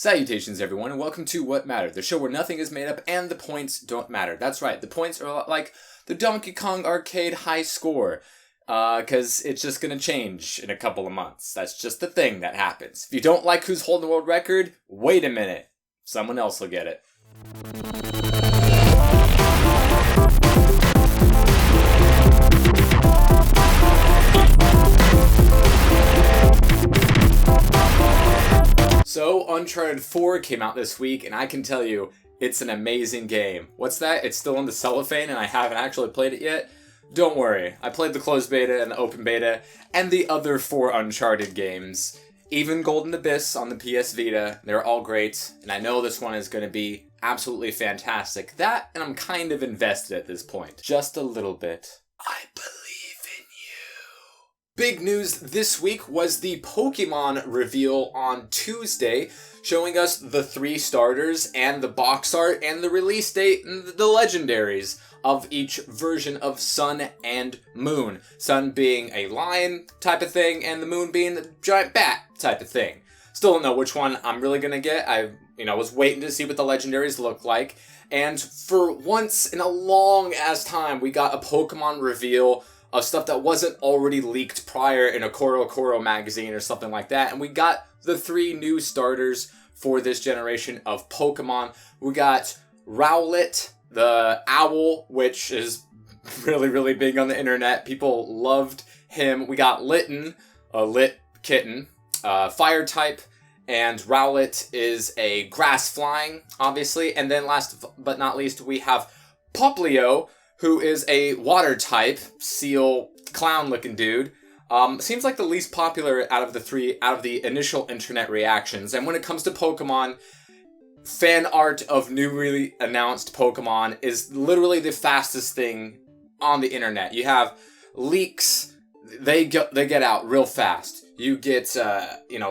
Salutations everyone, and welcome to What Mattered, the show where nothing is made up and the points don't matter. That's right, the points are like the Donkey Kong arcade high score, because it's just gonna change in a couple of months. That's just the thing that happens. If you don't like who's holding the world record, wait a minute. Someone else will get it. So, Uncharted 4 came out this week, and I can tell you, it's an amazing game. What's that? It's still in the cellophane, and I haven't actually played it yet? Don't worry, I played the closed beta and the open beta, and the other 4 Uncharted games. Even Golden Abyss on the PS Vita, they're all great, and I know this one is going to be absolutely fantastic. That, and I'm kind of invested at this point. Just a little bit. I believe in you. Big news this week was the Pokemon reveal on Tuesday, showing us the 3 starters and the box art and the release date and the legendaries of each version of Sun and Moon. Sun being a lion type of thing, and the Moon being the giant bat type of thing. Still don't know which one I'm really gonna get. I was waiting to see what the legendaries look like, and for once in a long ass time, we got a Pokemon reveal of stuff that wasn't already leaked prior in a Koro magazine or something like that, and we got the 3 new starters for this generation of Pokemon. We got Rowlet, the owl, which is really, really big on the internet. People loved him. We got Litten, a lit kitten, fire type, and Rowlet is a grass flying, obviously. And then last but not least, we have Poplio, who is a water type, seal, clown looking dude. Seems like the least popular out of the 3, out of the initial internet reactions. And when it comes to Pokemon, fan art of newly announced Pokemon is literally the fastest thing on the internet. You have leaks, they get out real fast. You get,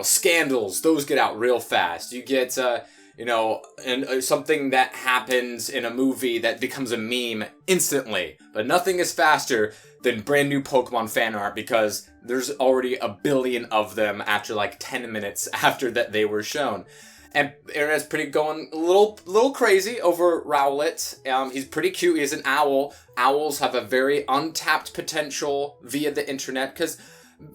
scandals, those get out real fast. You get, something that happens in a movie that becomes a meme instantly. But nothing is faster than brand new Pokemon fan art, because there's already a billion of them after like 10 minutes after that they were shown. And internet's pretty going a little crazy over Rowlet. He's pretty cute. He's an owl. Owls have a very untapped potential via the internet, because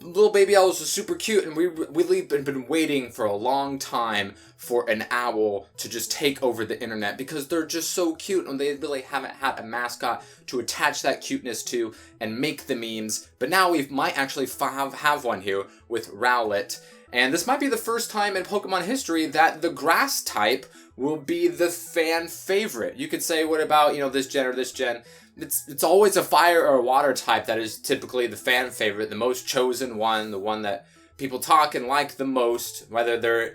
little baby owls are super cute, and we've been waiting for a long time for an owl to just take over the internet, because they're just so cute, and they really haven't had a mascot to attach that cuteness to and make the memes. But now we might actually have one here with Rowlet. And this might be the first time in Pokemon history that the grass type will be the fan favorite. You could say, what about, this gen or this gen? It's always a fire or a water type that is typically the fan favorite, the most chosen one, the one that people talk and like the most, whether they're,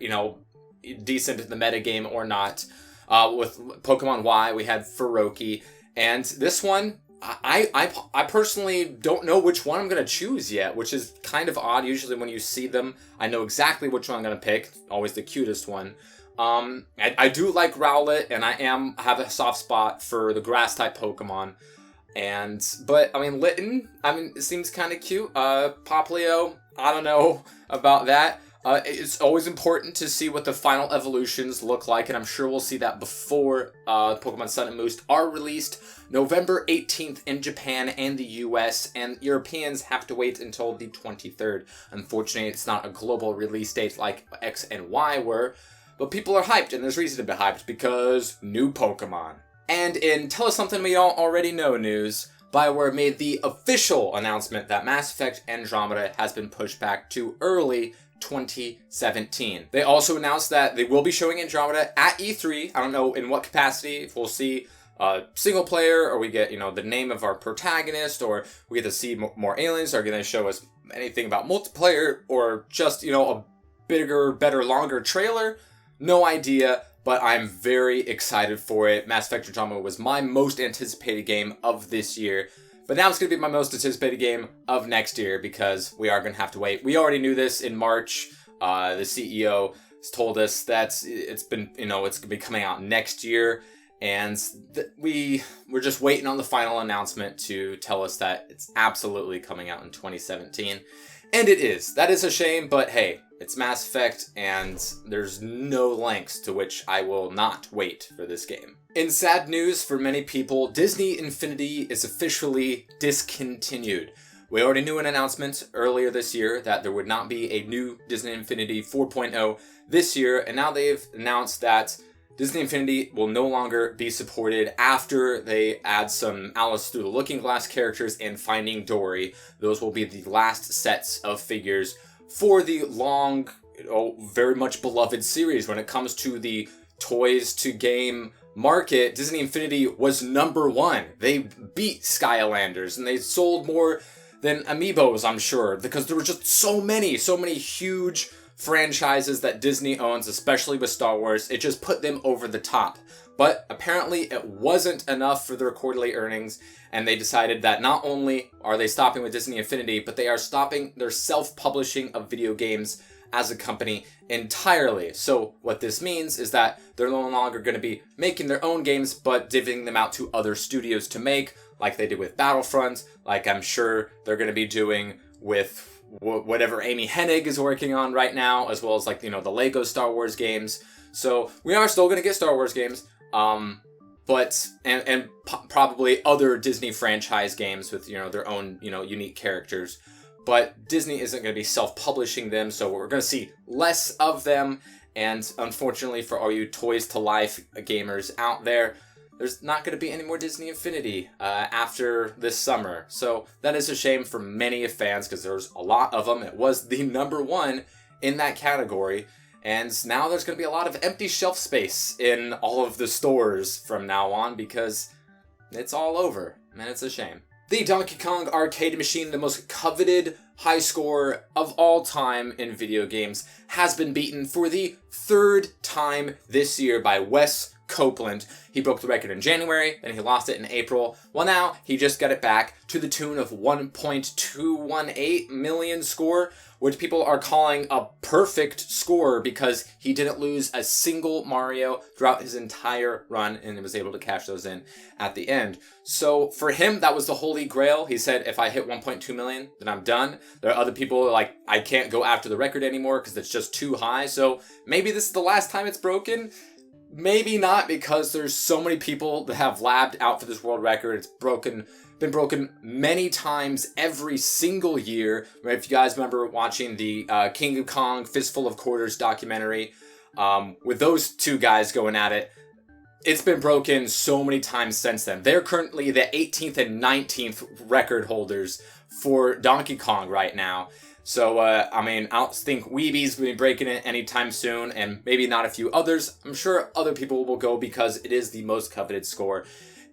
decent at the metagame or not. With Pokemon Y, we had Feroki, and this one, I personally don't know which one I'm going to choose yet, which is kind of odd. Usually when you see them, I know exactly which one I'm going to pick. Always the cutest one. I do like Rowlet, and I have a soft spot for the grass-type Pokemon. But Litten, it seems kind of cute. Poplio, I don't know about that. It's always important to see what the final evolutions look like, and I'm sure we'll see that before Pokemon Sun and Moon are released November 18th in Japan and the US, and Europeans have to wait until the 23rd. Unfortunately, it's not a global release date like X and Y were, but people are hyped, and there's reason to be hyped, because new Pokemon. And in Tell Us Something We All Already Know news, BioWare made the official announcement that Mass Effect Andromeda has been pushed back to early 2017. They also announced that they will be showing Andromeda at E3. I don't know in what capacity, if we'll see single player, or we get, the name of our protagonist, or we get to see more aliens. Are going to show us anything about multiplayer, or just, a bigger, better, longer trailer? No idea, but I'm very excited for it. Mass Effect Andromeda was my most anticipated game of this year, but now it's going to be my most anticipated game of next year, because we are going to have to wait. We already knew this in March. The CEO told us that it's been, it's going to be coming out next year, and we're just waiting on the final announcement to tell us that it's absolutely coming out in 2017. And it is. That is a shame, but hey, it's Mass Effect, and there's no lengths to which I will not wait for this game. In sad news for many people, Disney Infinity is officially discontinued. We already knew an announcement earlier this year that there would not be a new Disney Infinity 4.0 this year, and now they've announced that Disney Infinity will no longer be supported after they add some Alice Through the Looking Glass characters and Finding Dory. Those will be the last sets of figures for the long, very much beloved series. When it comes to the toys to game market, Disney Infinity was number one. They beat Skylanders, and they sold more than Amiibos, I'm sure, because there were just so many huge franchises that Disney owns, especially with Star Wars. It just put them over the top. But apparently it wasn't enough for their quarterly earnings, and they decided that not only are they stopping with Disney Infinity, but they are stopping their self-publishing of video games as a company entirely. So what this means is that they're no longer going to be making their own games, but divvying them out to other studios to make, like they did with Battlefront, like I'm sure they're going to be doing with whatever Amy Hennig is working on right now, as well as like, the Lego Star Wars games. So we are still going to get Star Wars games, but probably other Disney franchise games with, their own, unique characters. But Disney isn't going to be self-publishing them, so we're going to see less of them. And unfortunately for all you Toys to Life gamers out there, there's not going to be any more Disney Infinity after this summer. So that is a shame for many fans, because there's a lot of them. It was the number one in that category. And now there's going to be a lot of empty shelf space in all of the stores from now on, because it's all over. And it's a shame. The Donkey Kong arcade machine, the most coveted high score of all time in video games, has been beaten for the third time this year by Wes Copeland. He broke the record in January, then he lost it in April. Well, now he just got it back to the tune of 1.218 million score, which people are calling a perfect score because he didn't lose a single Mario throughout his entire run and was able to cash those in at the end. So for him, that was the holy grail. He said, if I hit 1.2 million, then I'm done. There are other people who are like, I can't go after the record anymore because it's just too high. So maybe this is the last time it's broken. Maybe not, because there's so many people that have labbed out for this world record. It's been broken many times every single year. If you guys remember watching the King of Kong Fistful of Quarters documentary, with those two guys going at it, it's been broken so many times since then. They're currently the 18th and 19th record holders for Donkey Kong right now. So, I don't think RWBY's will be breaking it anytime soon, and maybe not a few others. I'm sure other people will go because it is the most coveted score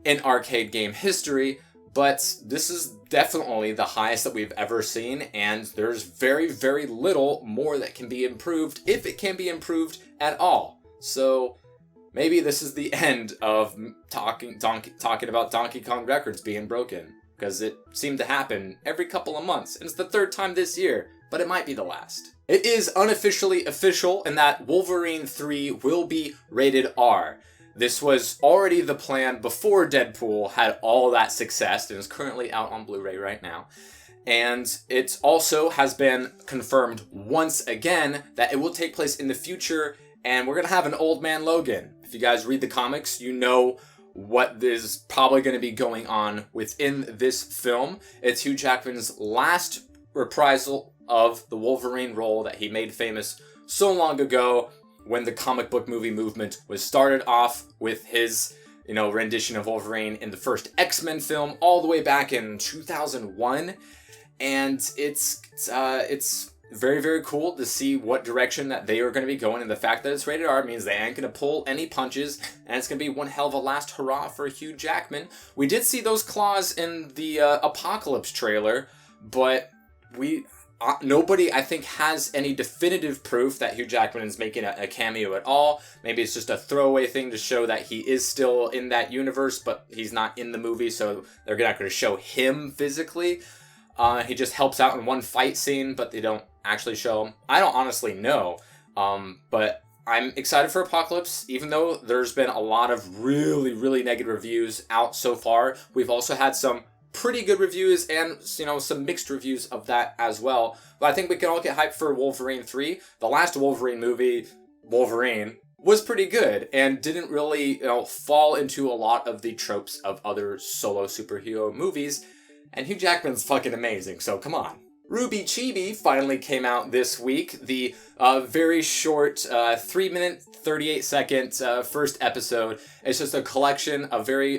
in arcade game history, but this is definitely the highest that we've ever seen, and there's very, very little more that can be improved, if it can be improved at all. So, maybe this is the end of talking about Donkey Kong records being broken, because it seemed to happen every couple of months, and it's the third time this year, but it might be the last. It is unofficially official in that Wolverine 3 will be rated R. This was already the plan before Deadpool had all that success, and is currently out on Blu-ray right now. And it also has been confirmed once again that it will take place in the future, and we're going to have an Old Man Logan. If you guys read the comics, you know what is probably going to be going on within this film. It's Hugh Jackman's last reprisal of the Wolverine role that he made famous so long ago when the comic book movie movement was started off with his, rendition of Wolverine in the first X-Men film all the way back in 2001. And it's very, very cool to see what direction that they are going to be going, and the fact that it's rated R means they ain't going to pull any punches, and it's going to be one hell of a last hurrah for Hugh Jackman. We did see those claws in the Apocalypse trailer, but nobody, I think, has any definitive proof that Hugh Jackman is making a cameo at all. Maybe it's just a throwaway thing to show that he is still in that universe, but he's not in the movie, so they're not going to show him physically. He just helps out in one fight scene, but they don't actually show him. I don't honestly know, but I'm excited for Apocalypse, even though there's been a lot of really, really negative reviews out so far. We've also had some pretty good reviews and, you know, some mixed reviews of that as well. But I think we can all get hyped for Wolverine 3. The last Wolverine movie, Wolverine, was pretty good and didn't really, you know, fall into a lot of the tropes of other solo superhero movies. And Hugh Jackman's fucking amazing, so come on. RWBY Chibi finally came out this week. The very short 3-minute, 38-second first episode. It's just a collection of very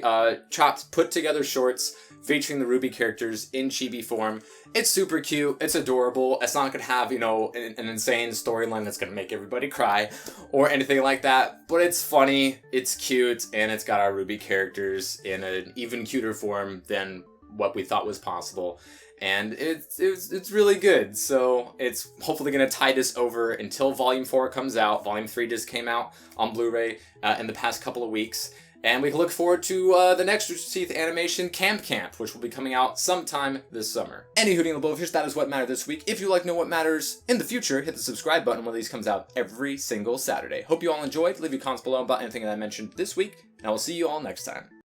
chopped, put-together shorts featuring the RWBY characters in chibi form. It's super cute. It's adorable. It's not going to have, you know, an insane storyline that's going to make everybody cry or anything like that. But it's funny, it's cute, and it's got our RWBY characters in an even cuter form than what we thought was possible. And it's really good, so it's hopefully going to tide us over until Volume 4 comes out. Volume 3 just came out on Blu-ray in the past couple of weeks. And we can look forward to the next Rooster Teeth animation, Camp, which will be coming out sometime this summer. Any Hooting the Blowfish, that is what mattered this week. If you like to know what matters in the future, hit the subscribe button when these comes out every single Saturday. Hope you all enjoyed. Leave your comments below about anything that I mentioned this week, and I will see you all next time.